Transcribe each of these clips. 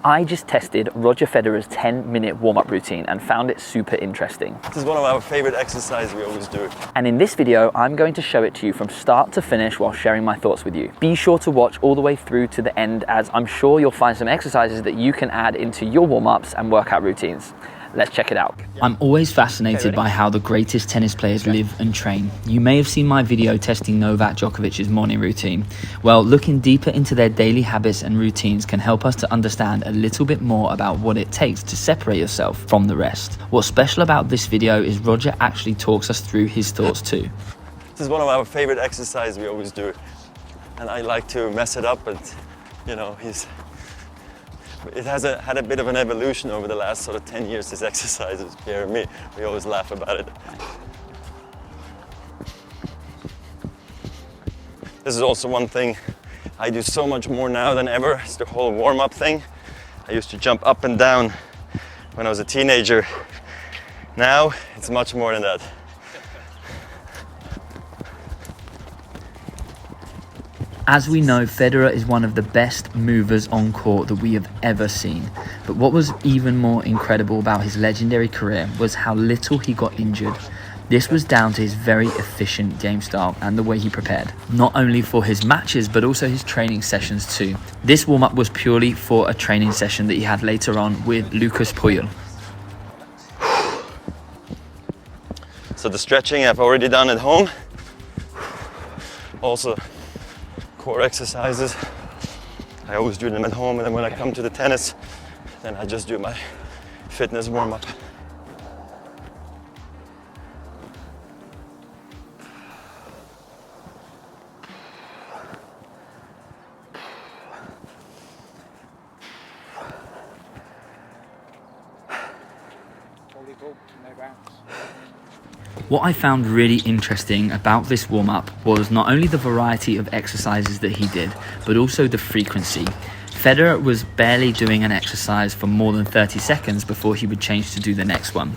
I just tested Roger Federer's 10-minute warm-up routine and found it super interesting. This is one of our favorite exercises we always do. And in this video, I'm going to show it to you from start to finish while sharing my thoughts with you. Be sure to watch all the way through to the end, as I'm sure you'll find some exercises that you can add into your warm-ups and workout routines. Let's check it out. I'm always fascinated by how the greatest tennis players live and train. You may have seen my video testing Novak Djokovic's morning routine. Well, looking deeper into their daily habits and routines can help us to understand a little bit more about what it takes to separate yourself from the rest. What's special about this video is Roger actually talks us through his thoughts too. This is one of our favorite exercises we always do. And I like to mess it up, and you know, it has had a bit of an evolution over the last sort of 10 years, this exercise, Pierre and me. We always laugh about it. This is also one thing I do so much more now than ever. It's the whole warm-up thing. I used to jump up and down when I was a teenager. Now it's much more than that. As we know, Federer is one of the best movers on court that we have ever seen. But what was even more incredible about his legendary career was how little he got injured. This was down to his very efficient game style and the way he prepared, not only for his matches but also his training sessions too. This warm-up was purely for a training session that he had later on with Lucas Puyol. So the stretching I've already done at home. Also core exercises, I always do them at home, and then when I come to the tennis, then I just do my fitness warm-up. What I found really interesting about this warm-up was not only the variety of exercises that he did, but also the frequency. Federer was barely doing an exercise for more than 30 seconds before he would change to do the next one.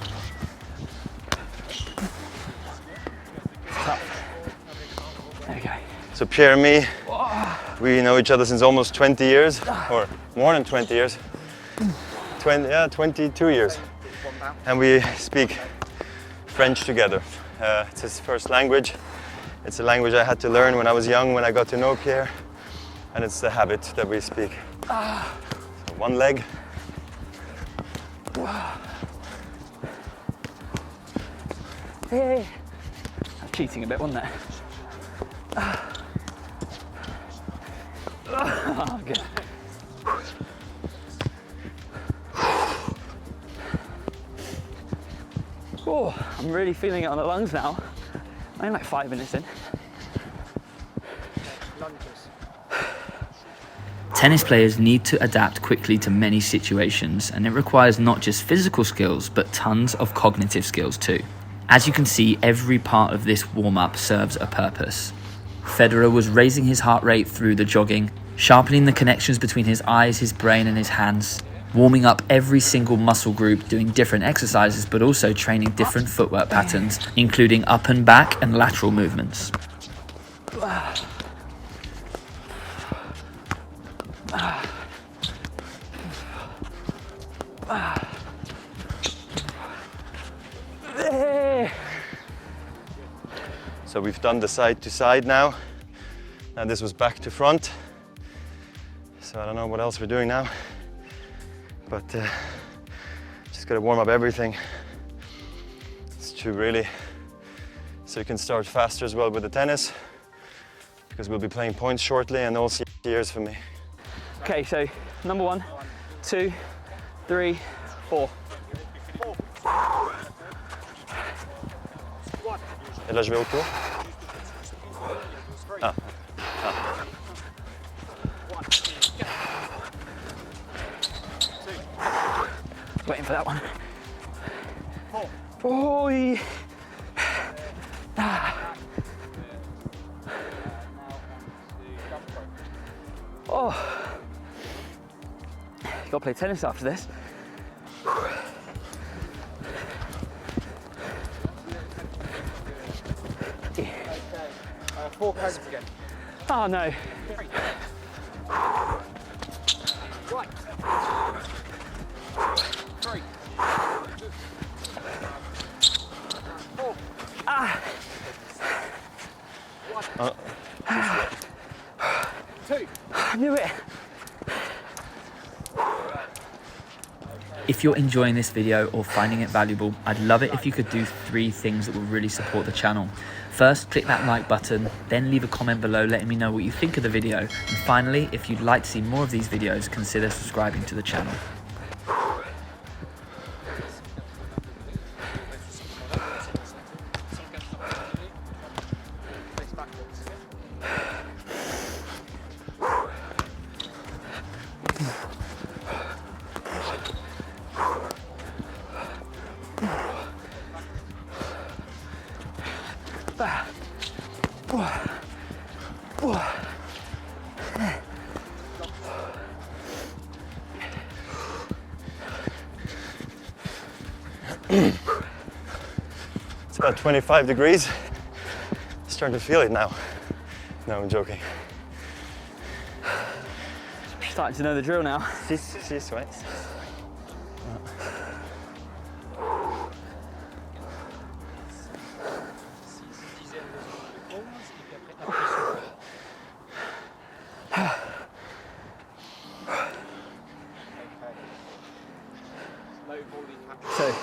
There we go. So Pierre and me, we know each other since almost 20 years, or more than 20 years. 22 years. And we speak French together. It's his first language. It's a language I had to learn when I was young, when I got to know Pierre. And it's the habit that we speak. So one leg. Hey. I'm cheating a bit, wasn't it? Oh, good. Oh, I'm really feeling it on the lungs now. I'm like 5 minutes in. Tennis players need to adapt quickly to many situations, and it requires not just physical skills, but tons of cognitive skills too. As you can see, every part of this warm-up serves a purpose. Federer was raising his heart rate through the jogging, sharpening the connections between his eyes, his brain, and his hands, warming up every single muscle group, doing different exercises, but also training different footwork patterns, including up and back and lateral movements. So we've done the side to side now, and this was back to front. So I don't know what else we're doing now, but just gotta warm up everything. It's true, really. So you can start faster as well with the tennis, because we'll be playing points shortly, and also years for me. Okay, so number 1, 2, 3, 4. Et là je vais autour. Ah. Waiting for that one. Oh, oh. Got to play tennis after this. 4 cones again. Oh no. If you're enjoying this video or finding it valuable, I'd love it if you could do 3 things that will really support the channel. First, click that like button, then leave a comment below letting me know what you think of the video. And finally, if you'd like to see more of these videos, consider subscribing to the channel. It's about 25 degrees. Starting to feel it now. No, I'm joking. Starting to know the drill now. Six, right? So,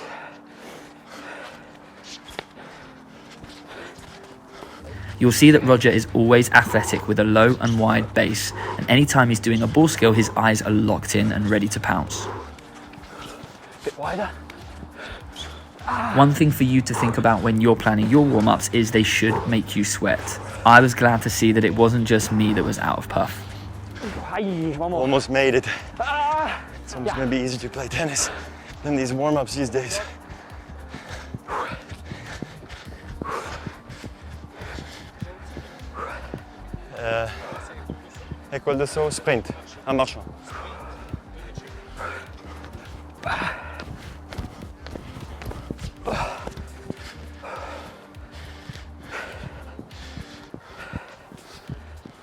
you'll see that Roger is always athletic with a low and wide base, and anytime he's doing a ball skill, his eyes are locked in and ready to pounce. Bit wider. One thing for you to think about when you're planning your warm-ups is they should make you sweat. I was glad to see that it wasn't just me that was out of puff. One more. Almost made it. It's almost gonna be easier to play tennis than these warm-ups these days. École de saut, sprint, en marchant.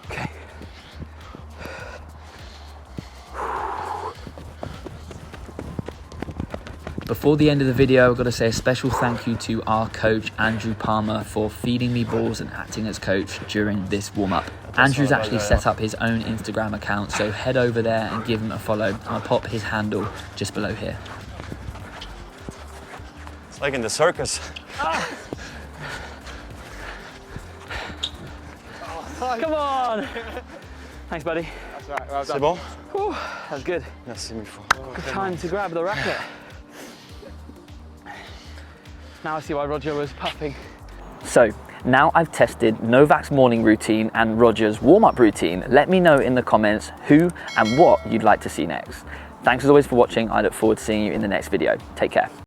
Okay. Before the end of the video, I've got to say a special thank you to our coach, Andrew Palmer, for feeding me balls and acting as coach during this warm-up. Andrew's actually set up his own Instagram account, so head over there and give him a follow. I'll pop his handle just below here. It's like in the circus. Come on. Thanks, buddy. That's right, well C'est done. bon? Whew, that was good. Merci mille fois. Good time to grab the racket. Now I see why Roger was puffing. So, now I've tested Novak's morning routine and Roger's warm-up routine. Let me know in the comments who and what you'd like to see next. Thanks as always for watching. I look forward to seeing you in the next video. Take care.